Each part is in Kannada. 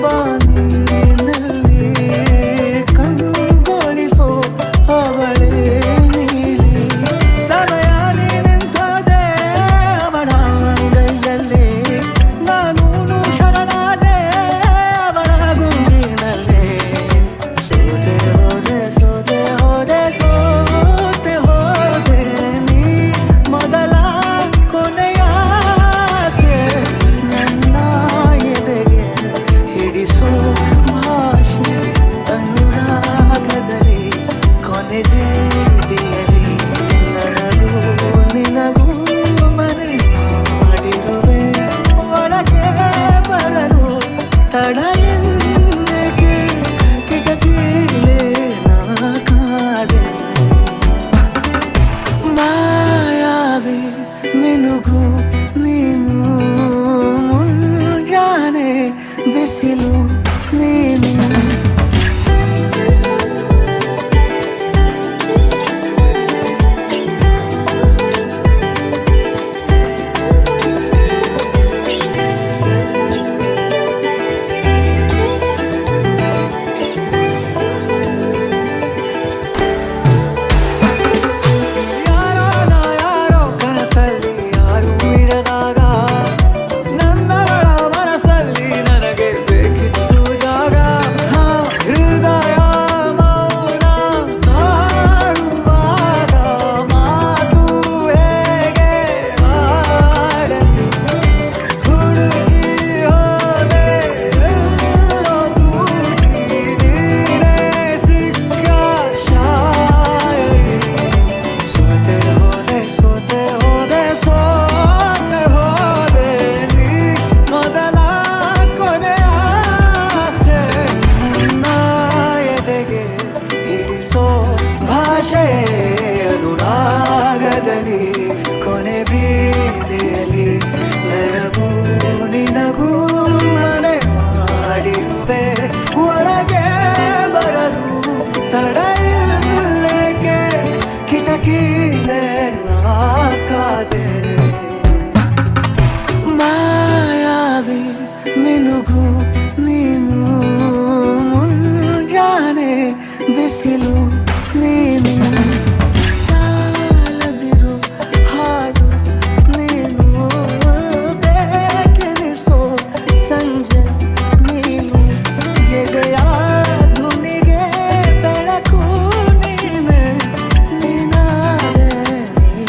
ಬಾನಿನಲ್ಲಿ ಕಂಗೊಳಿಸೋ ಅವಳೇ ನೀಲಿ ಸಮಯ ನಿಂತೋದೆ ಅವಳ ಅಂಗೈಯಲ್ಲಿ ನಾನು ಶರಣಾದೆ ಅವಳ ಗುಂಗಿನಲ್ಲಿ ಸೋತೆ ಹೋದೆ ಸೋತೆ ಹೋದೆ ಸೋತೆ ಹೋದೆ ನೀ ಮೊದಲ ಕೊನೆಯ ಆಸೆ ನನ್ನ ಎದೆಗೆ ಹಿಡಿಸೋ ಭಾಷೆ ಅನುರಾಗದಲ್ಲಿ ಕೊನೆ ಬೀದಿಯಲ್ಲಿ ನನಗೂ ನಿನಗೂ ಮನೆ ಮಾಡಿರುವೆ ಒಳಗೆ ಬರಲು ತಡ ಎಂದೇಕೆ ಕಿಟಕಿಲೇ ನಾ ಕಾದೆ ಮಾಯಾವಿ ಮಿನುಗು ನೀನು ಮುಂಜಾನೆ ಬಿಸಿಲು ನೀನು ಯಾರೋ ನಾ ಯಾರೋ ಕನಸಲ್ಲಿ ಯಾರೂ ಇರದಾಗ ನನ್ನಗಳ ಮನಸ್ಸಲ್ಲಿ ನನಗೆ ಬೇಕಿತ್ತು ಜಾಗ ಹೃದಯ ಮೌನ ಹಾಡುವಾಗ ಮಾತು ಹೇಗೆ ಆಡಲಿ ಹುಡುಕಿ ಹೋದೆ ಎಲ್ಲೋ ದೂಡಿ ನೀನೇ ಸಿಕ್ಕ ಶಾಯರಿ ಸೋತೆ ಹೋದೆ ಸೋತೆ ಹೋದೆ ಸೋತೆ ಹೋದೆ ನೀ ಮೊದಲ ಕೊನೆಯ ಆಸೆ ನನ್ನ ಎದೆಗೆ ಇರಿಸೋ ಭಾಷೆ ಅನುರಾಗದಲ್ಲಿ ಕೊನೆ ಬೀದಿಯಲ್ಲಿ ನನಗೂ ನಿನಗೂ ಮನೆ ಮಾಡಿರುವೆ ಒಳಗೆ ಬರಲು ತಡ ಇಲ್ಲೇಕೆ ಕಿಟಕಿಲೇ ನಾ ಕಾದೆ ಮಾಯಾವಿ ಮಿನುಗು ನೀನು ಮುಂಜಾನೆ ಬಿಸಿಲು ನೀನು ಸಾಲದಿರು ಹಾಡು ನೀನು ಬೇಕೆನಿಸೋ ಸಂಜೆ ನೀನು ಎದೆಯ ಧುನಿಗೆ ಬೆಳಕು ನೀನೆ ನೀನಾದೆ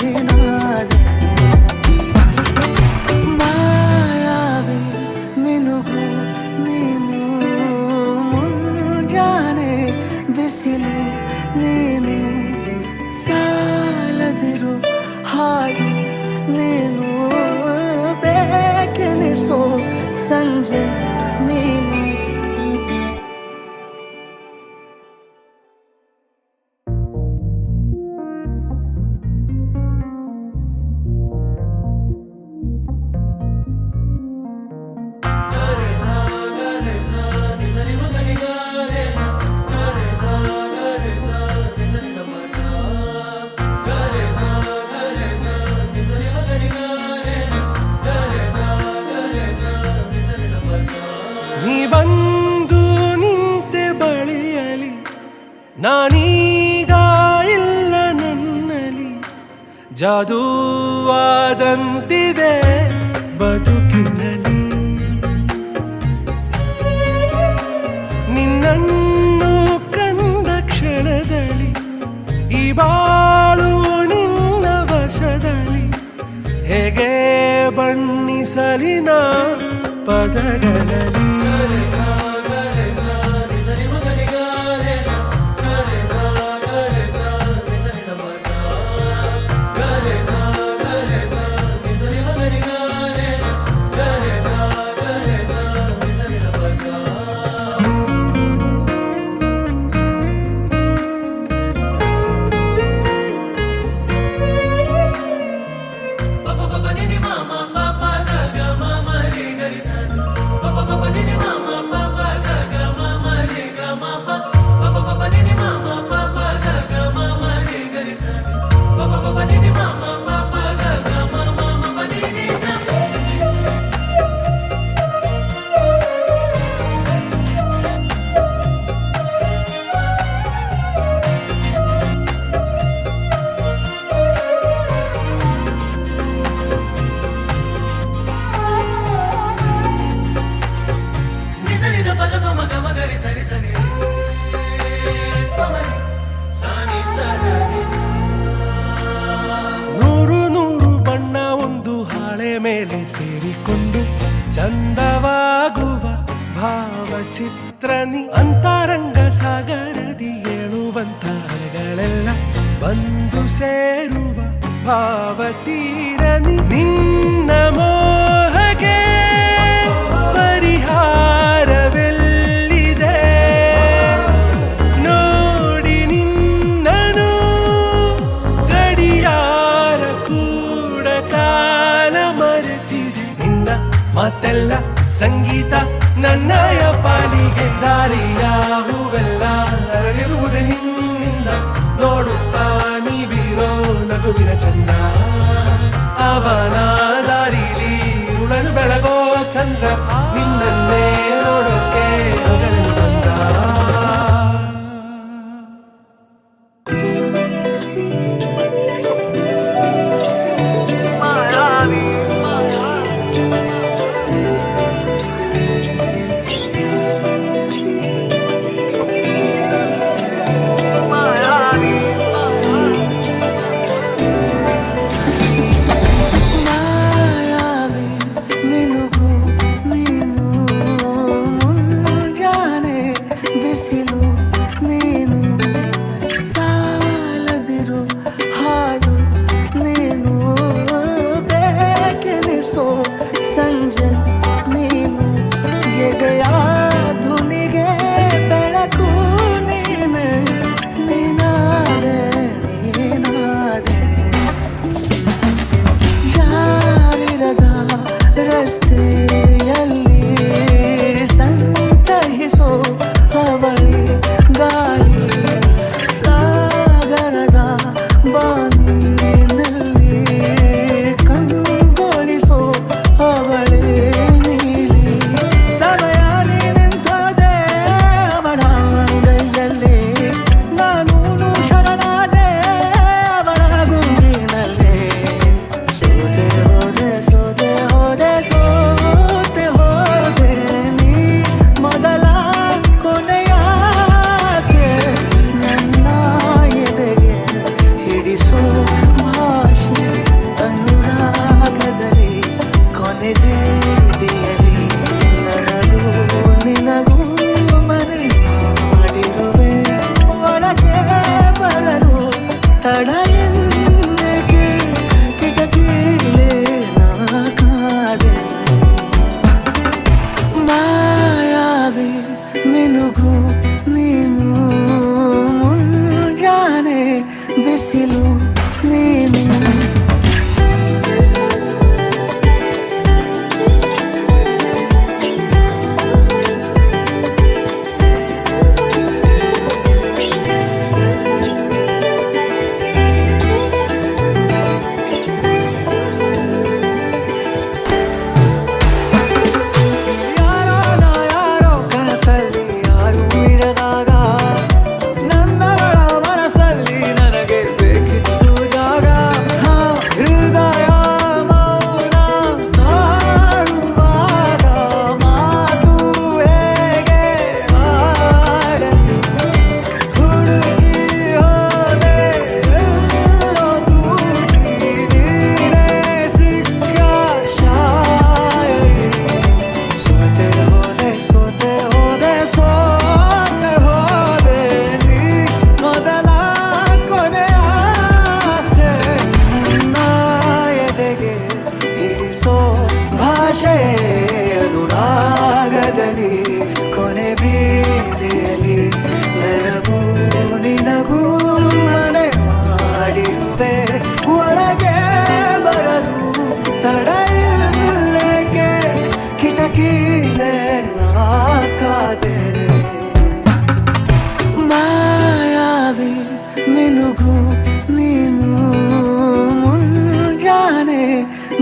ನೀನಾದೆ ಮಾಯಾವಿ ಮಿನುಗು ನೀನು ಮುಂಜಾನೆ ಬಿಸಿಲು ನೀನು ಸಾಲದಿರು ಹಾಡು ನೀನು ಬೇಕೆನಿಸೋ ಸಂಜೆ ನೀನು ನೀ ಬಂದು ನಿಂತೆ ಬಳಿಯಲಿ ನಾನೀಗ ಇಲ್ಲ ನನ್ನಲ್ಲಿ ಜಾದೂವಾದಂತಿದೆ ಬದುಕಿನಲ್ಲಿ ನಿನ್ನನ್ನು ಕಂಡ ಕ್ಷಣದಲ್ಲಿ ಈ ಬಾಳು ನಿನ್ನ ವಶದಲ್ಲಿ ಹೇಗೆ ಬಣ್ಣಿಸಲಿನ ಪದಗಳಲ್ಲಿ ಚಂದವಾಗುವ ಭಾವಚಿತ್ರನಿ ಅಂತರಂಗ ಸಾಗರದಿ ಏಳುವಂತ ಅಲೆಗಳೆಲ್ಲ ಬಂದು ಸೇರುವ ಭಾವತೀರನಿ ನಿನ್ನ ಮೋಹಗೆ ಪರಿಹಾರವೆಲ್ಲಿದೆ ನೋಡಿ ನಿನ್ನನು ಗಡಿಯಾರ ಕೂಡ ಕಾಲ ಮರೆತಿದೆ ನಿನ್ನ ಮಾತೆಲ್ಲ ಸಂಗೀತ ನನ್ನಯ ಪಾಲಿಗೆ ದಾರಿಯ ಹೂವೆಲ್ಲ ಅರಳಿರುವುದು ನಿನ್ನಿಂದ ನೋಡುತ್ತಾ ನೀ ಬೀರೋ ನಗುವಿನ ಚಂದ ಅವನ ದಾರಿಲಿ ಉಳನು ಬೆಳಗೋ ಚಂದ್ರ ನಿನ್ನನ್ನೇ ನೋಡೋಕೆ ಹೊಗಳಲು ಬಂದ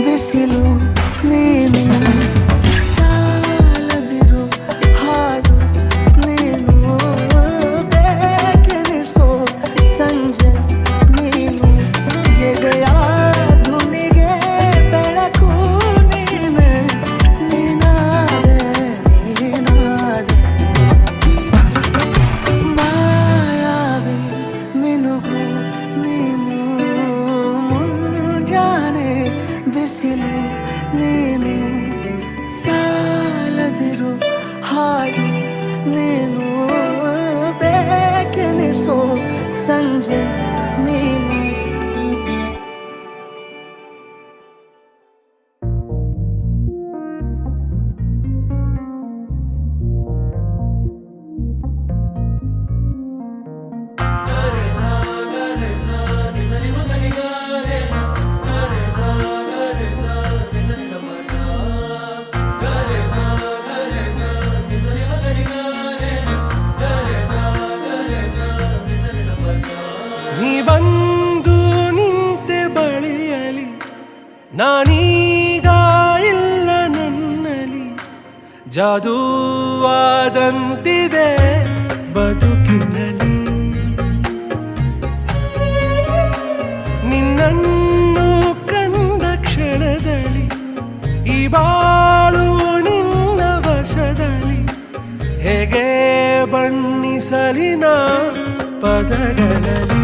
ಬಿಸಿಲು ನೀನು ಸಾಲದಿರು ಸಂಜೆ ನೀನು. ನೀ ಬಂದು ನಿಂತೆ ಬಳಿಯಲಿ, ನಾನೀಗ ಇಲ್ಲ ನನ್ನಲ್ಲಿ. ಜಾದೂವಾದಂತಿದೆ ಬದುಕಿನಲ್ಲಿ. ನಿನ್ನನ್ನು ಕಂಡ ಕ್ಷಣದಲ್ಲಿ ಈ ಬಾಳು ನಿನ್ನ ವಶದಲ್ಲಿ. ಹೇಗೆ ಬಣ್ಣಿಸಲಿನ ಪದಗಳಲ್ಲಿ.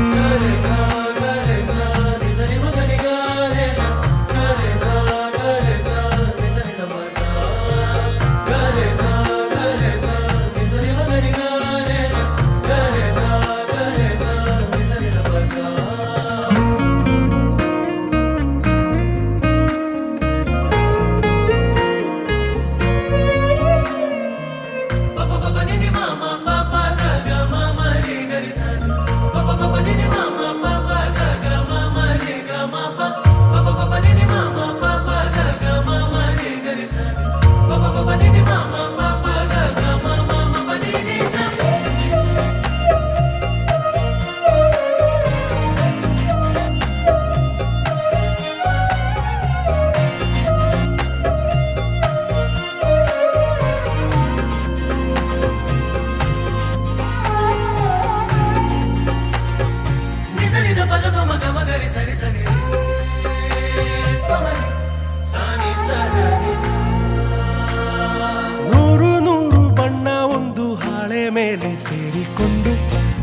ನೂರು ನೂರು ಬಣ್ಣ ಒಂದು ಹಾಳೆ ಮೇಲೆ ಸೇರಿಕೊಂಡು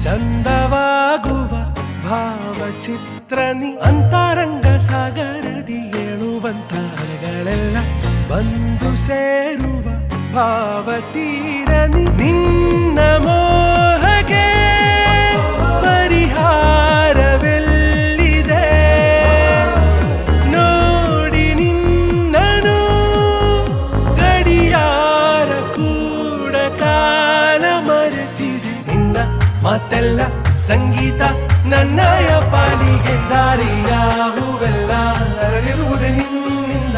ಚಂದವಾಗುವ ಭಾವಚಿತ್ರನಿ. ಅಂತರಂಗ ಸಾಗರದಿ ಏಳುವಂತ ಅಲೆಗಳೆಲ್ಲ ಬಂದು ಸೇರುವ ಭಾವತೀರನಿ. ನಿನ್ನ ಮೋಹಗೆ ಪರಿಹಾರವೆಲ್ಲಿದೆ ನೋಡಿ ನಿನ್ನನು. ಗಡಿಯಾರ ಕೂಡ ಕಾಲ ಮರೆತಿದೆ. ನಿನ್ನ ಮಾತೆಲ್ಲ ಸಂಗೀತ ನನ್ನಯ ಪಾಲಿಗೆ. ದಾರಿಯ ಹೂವೆಲ್ಲ ಅರಳಿರುವುದೇ ನಿನ್ನಿಂದ.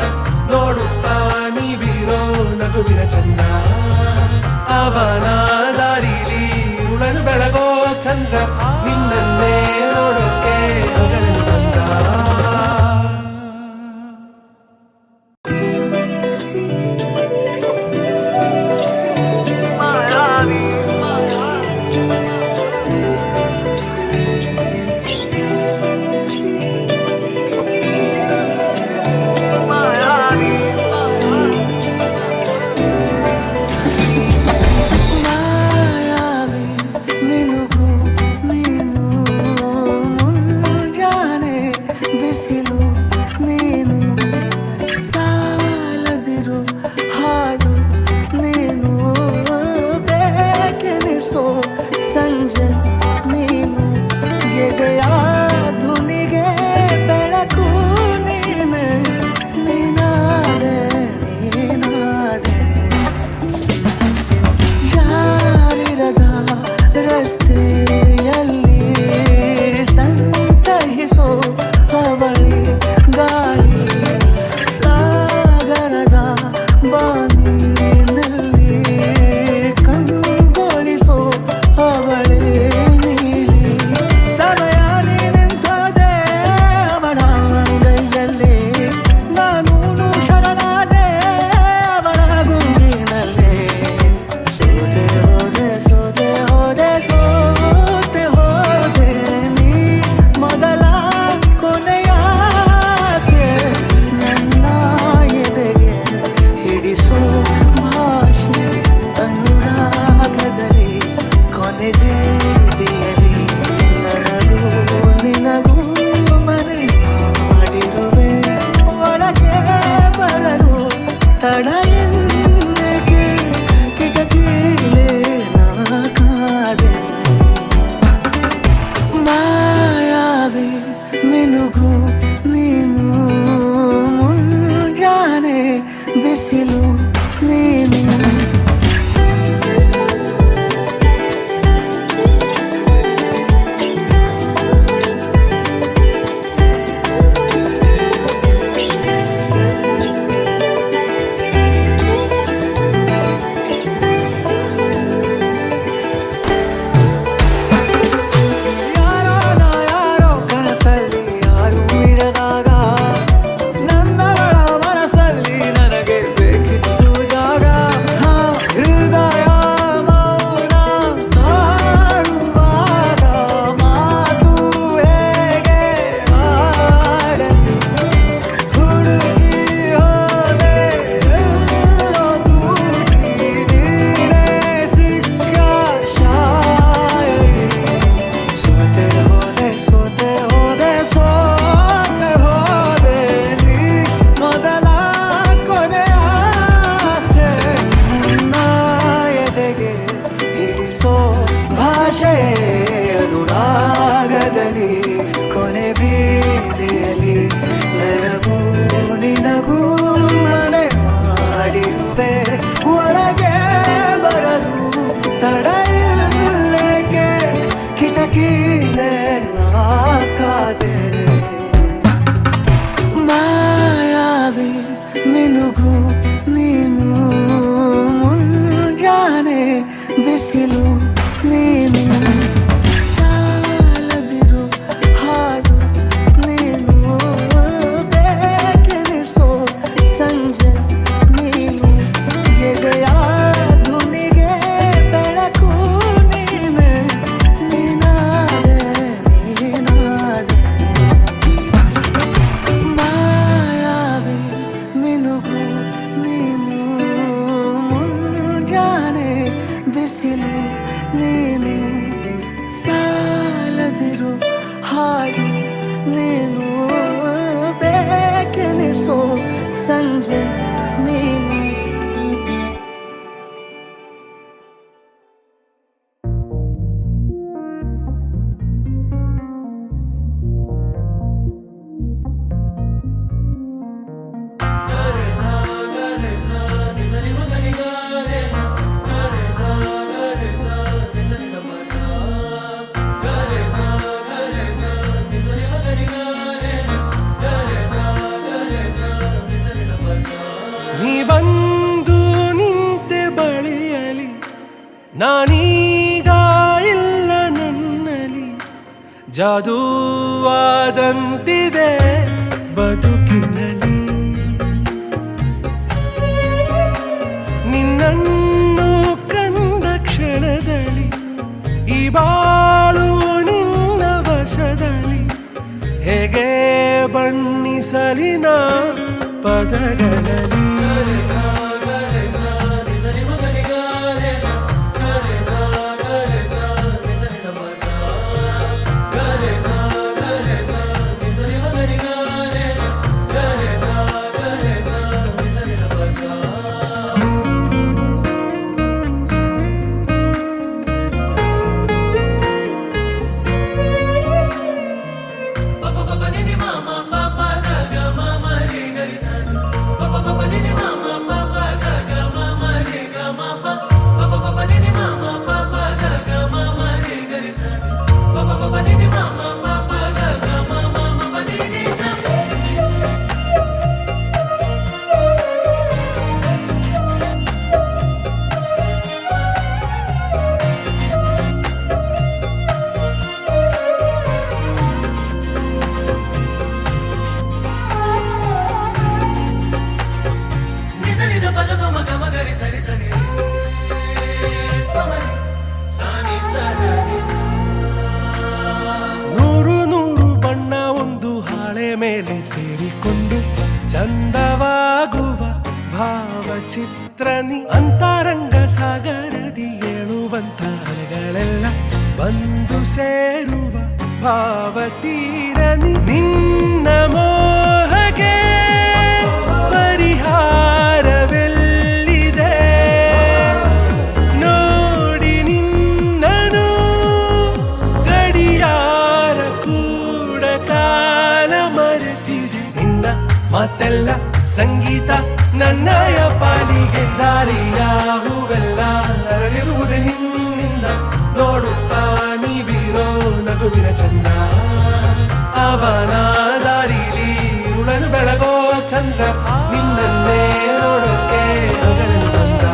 ನೋಡುತ್ತಾ ನೀ ಬೀರೋ ನಗುವಿನ ಚಂದ. ಅವನ ದಾರಿಲಿ ಉಳಲು ಬೆಳಗೋ ಚಂದ್ರ. ನಿನ್ನನ್ನೇ ನೋಡೋಕೆ ಹೊಗಳಲು ಬಂದ. ಮಾಯಾವಿ ಮಿನುಗು ನೀನು ಬಿಸಿಲು ನೀನು ಸಾಲದಿರು ಹಾಡು ನೀನು ಬೇಕೆನಿಸೋ ಸಂಜೆ ನೀನು. ನೀ ಬಂದು ನಿಂತೆ ಬಳಿಯಲಿ ನಾನೀಗ ಇಲ್ಲ ನನ್ನಲ್ಲಿ, ಜಾದೂವಾದಂತಿದೆ ಬದುಕಿನಲ್ಲಿ. ನಿನ್ನನ್ನು ಕಂಡ ಕ್ಷಣದಲ್ಲಿ ಈ ಬಾಳು ನಿನ್ನ ವಶದಲ್ಲಿ, ಹೇಗೆ ಬಣ್ಣಿಸಲಿನ ಪದಗಳಲ್ಲಿ. ನೂರು ನೂರು ಬಣ್ಣ ಒಂದು ಹಾಳೆ ಮೇಲೆ ಸೇರಿಕೊಂಡು ಚಂದವಾಗುವ ಭಾವಚಿತ್ರನಿ. ಅಂತರಂಗ ಸಾಗರದಿ ಏಳುವಂತ ಅಲೆಗಳೆಲ್ಲ ಬಂದು ಸೇರುವ ಭಾವತೀರನಿ. ನಿನ್ನ ಮೋಹಗೆ ಪರಿಹಾರವೆಲ್ಲಿದೆ ನೋಡಿ ನಿನ್ನನು, ಗಡಿಯಾರ ಕೂಡ ಕಾಲ ಮರೆತಿದೆ. ನಿನ್ನ ಮಾತೆಲ್ಲ ಸಂಗೀತ ನನ್ನಯ ಪಾಲಿಗೆ, ದಾರಿಯ ಹೂವೆಲ್ಲ ಅರಳಿರುವುದೇ ನಿನ್ನಿಂದ. ನೋಡುತ್ತಾ ನೀ ಬೀರೋ ನಗುವಿನ ಚಂದ, ಅವನ ದಾರಿಲಿ ಉಳನು ಬೆಳಗೋ ಚಂದ್ರ, ನಿನ್ನನ್ನೇ ನೋಡೋಕೆ ಅಗಲನು ಬಂದ.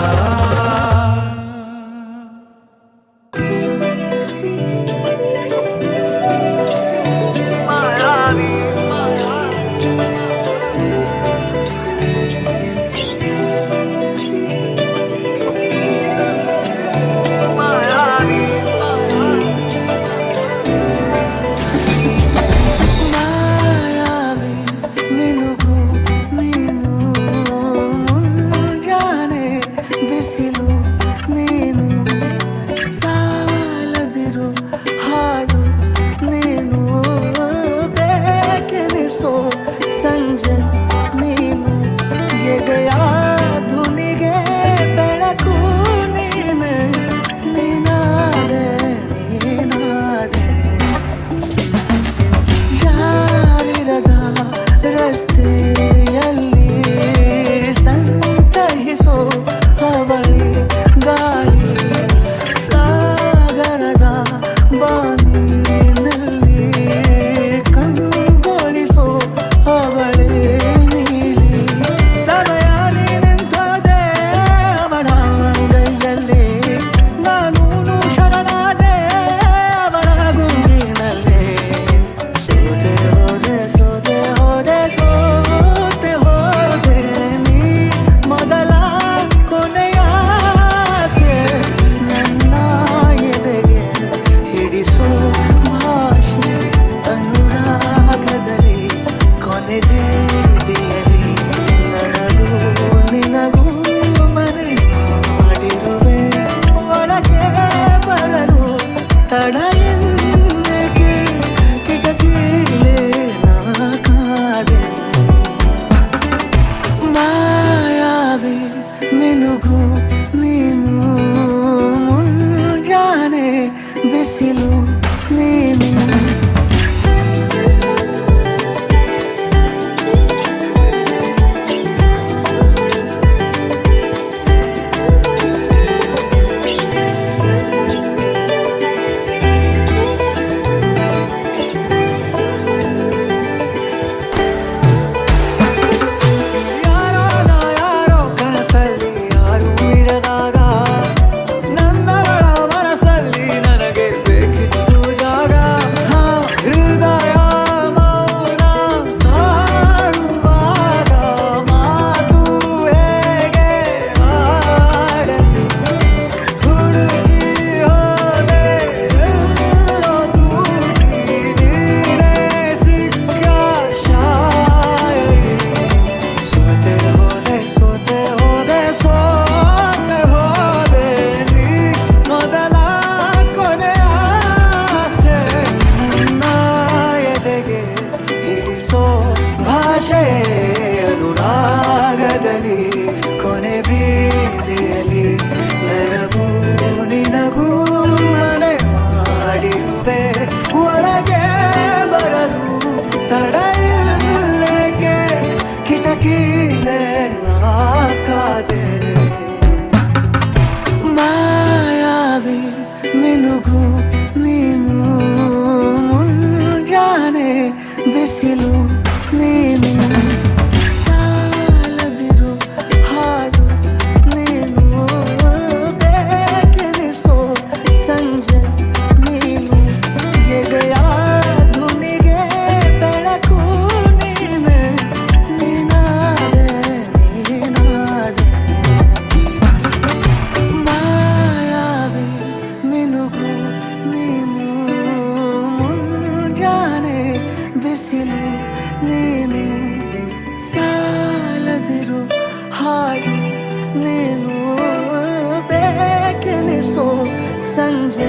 ಸಂಜೆ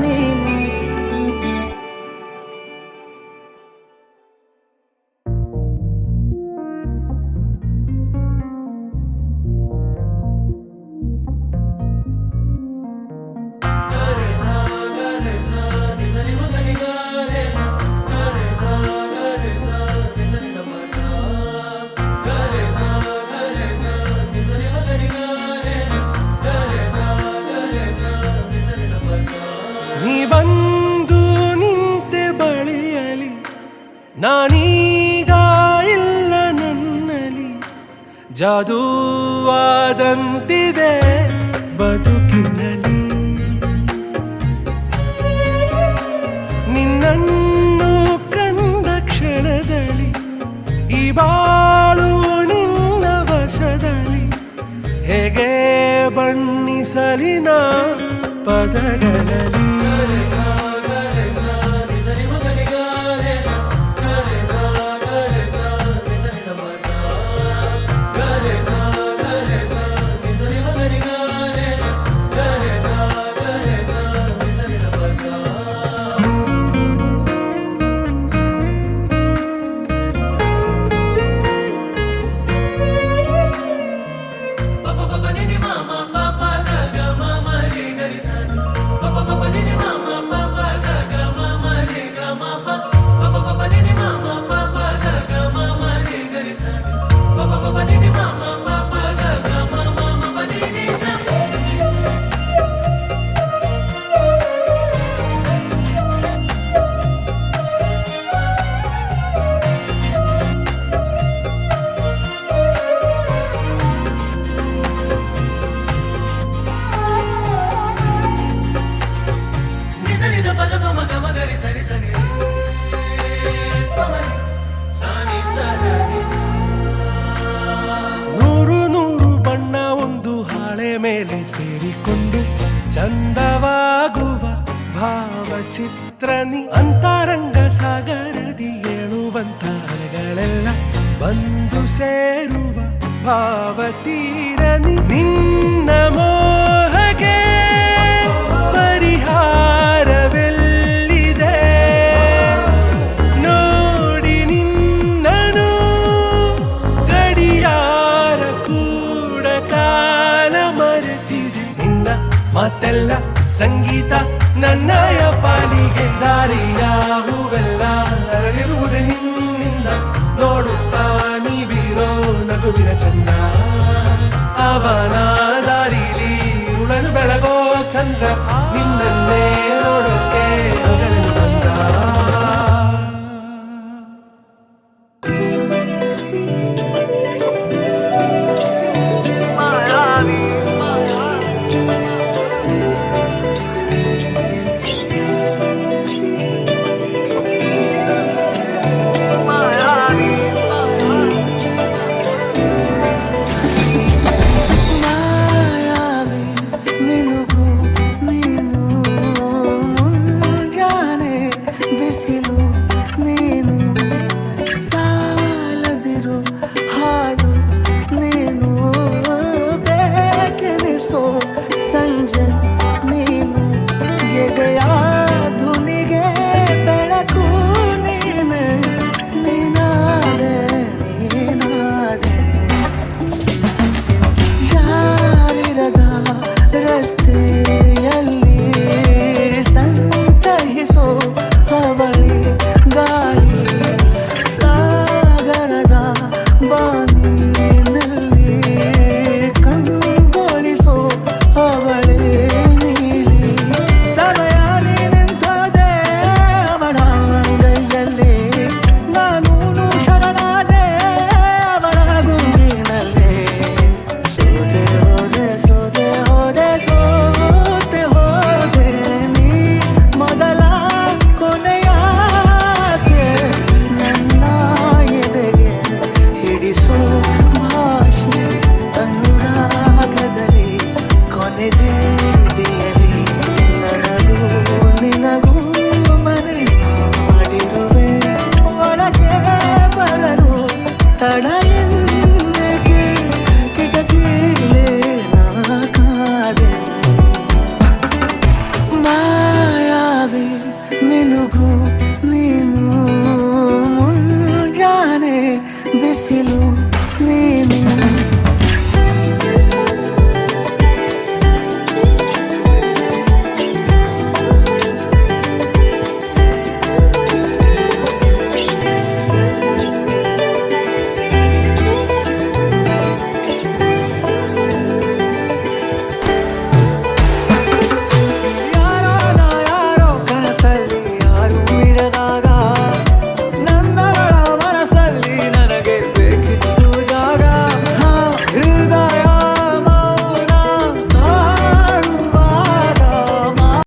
ನೀನು ನೀ ಬಂದು ನಿಂತೆ ಬಳಿಯಲಿ ನಾನೀಗ ಇಲ್ಲ ನನ್ನಲ್ಲಿ ಜಾದೂವಾದಂತಿದೆ ಬದುಕಿನಲ್ಲಿ ನಿನ್ನನ್ನು ಕಂಡ ಕ್ಷಣದಲ್ಲಿ ಈ ಬಾಳು ನಿನ್ನ ವಶದಲ್ಲಿ ಹೇಗೆ ಬಣ್ಣಿಸಲಿನ ಪದಗಳಲ್ಲಿ ನೂರು ನೂರು ಬಣ್ಣ ಒಂದು ಹಾಳೆ ಮೇಲೆ ಸೇರಿಕೊಂಡು ಚಂದವಾಗುವ ಭಾವಚಿತ್ರನಿ ಅಂತರಂಗ ಸಾಗರದಿ ಏಳುವಂತ ಅಲೆಗಳೆಲ್ಲ ಬಂದು ಸೇರುವ ಭಾವತೀರನಿ ನಿನ್ನ ಮೋಹಗೆ ಪರಿಹಾರವೆಲ್ಲಿದೆ ನೋಡಿ ನಿನ್ನನು ಗಡಿಯಾರ ಕೂಡ ಕಾಲ ಮರೆತಿದೆ ನಿನ್ನ ಮಾತೆಲ್ಲ ಸಂಗೀತ ನನ್ನಯ ಪಾಲಿಗೆ ದಾರಿಯ ಹೂವೆಲ್ಲ ಅರಳಿರುವುದೇ ನಿನ್ನಿಂದ ನೋಡುತ್ತಾ ನೀ ಬೀರೋ ನಗುವಿನ ಚಂದ ಅವನ ದಾರಿಲಿ ಉಳನು ಬೆಳಗೋ ಚಂದ್ರ ನಿನ್ನನ್ನೇ ನೋಡು